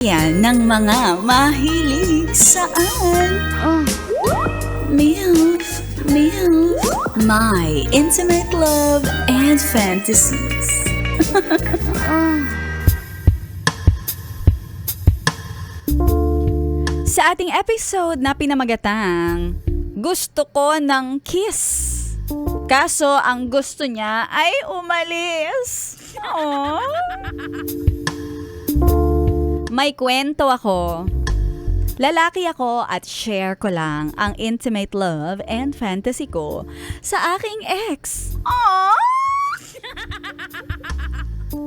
Yan ng mga mahilig saan. MILF, my intimate love and fantasies. Sa ating episode na pinamagatang Gusto Ko ng Kiss. Kaso ang gusto niya ay umalis. Aww. May kwento ako. Lalaki ako at share ko lang ang intimate love and fantasy ko sa aking ex. Aww!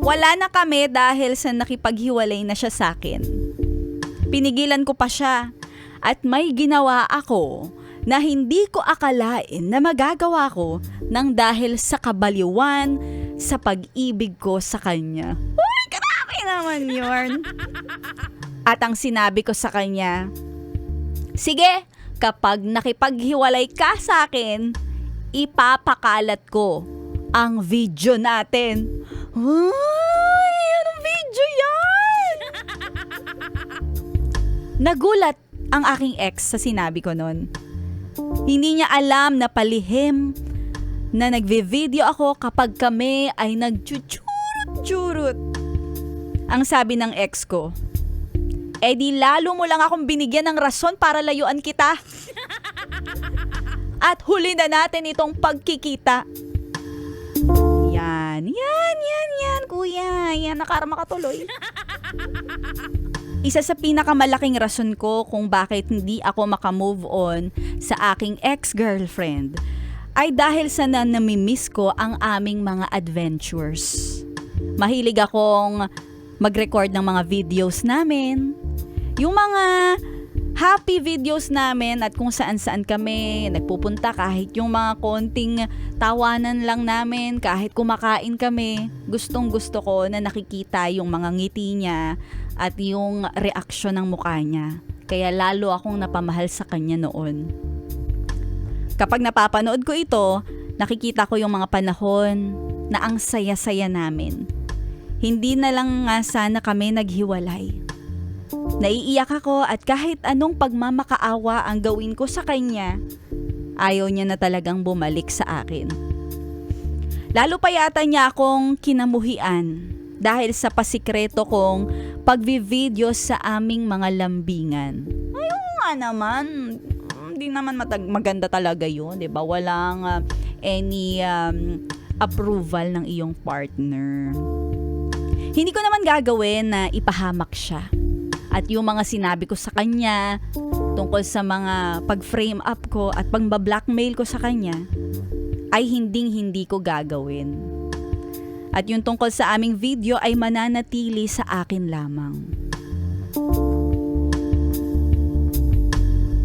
Wala na kami dahil sa nakipaghiwalay na siya sa akin. Pinigilan ko pa siya at may ginawa ako na hindi ko akalain na magagawa ko nang dahil sa kabaliwan sa pag-ibig ko sa kanya. Uy, grabe naman yun. At ang sinabi ko sa kanya, sige, kapag nakipaghiwalay ka sa akin, ipapakalat ko ang video natin. Uy, anong video yan? Nagulat ang aking ex sa sinabi ko nun. Hindi niya alam na palihim na nagve-video ako kapag kami ay nagchuchurut-churut. Ang sabi ng ex ko, di lalo mo lang akong binigyan ng rason para layuan kita. At huli na natin itong pagkikita. Yan, kuya. Yan, nakarama ka tuloy. Isa sa pinakamalaking rason ko kung bakit hindi ako makamove on sa aking ex-girlfriend ay dahil sa namimiss ko ang aming mga adventures. Mahilig akong mag-record ng mga videos namin. Yung mga happy videos namin at kung saan-saan kami nagpupunta, kahit yung mga konting tawanan lang namin, kahit kumakain kami, gustong-gusto ko na nakikita yung mga ngiti niya at yung reaksyon ng mukha niya. Kaya lalo akong napamahal sa kanya noon. Kapag napapanood ko ito, nakikita ko yung mga panahon na ang saya-saya namin. Hindi na lang nga sana kami naghiwalay. Naiiyak ako at kahit anong pagmamakaawa ang gawin ko sa kanya, ayaw niya na talagang bumalik sa akin. Lalo pa yata niya akong kinamuhian dahil sa pasikreto kong pagvi-video sa aming mga lambingan. Ayaw nga naman, hindi naman maganda talaga yun, di ba? Walang any approval ng iyong partner. Hindi ko naman gagawin na ipahamak siya. At yung mga sinabi ko sa kanya tungkol sa mga pag-frame up ko at pang-blackmail ko sa kanya ay hindi ko gagawin. At yung tungkol sa aming video ay mananatili sa akin lamang.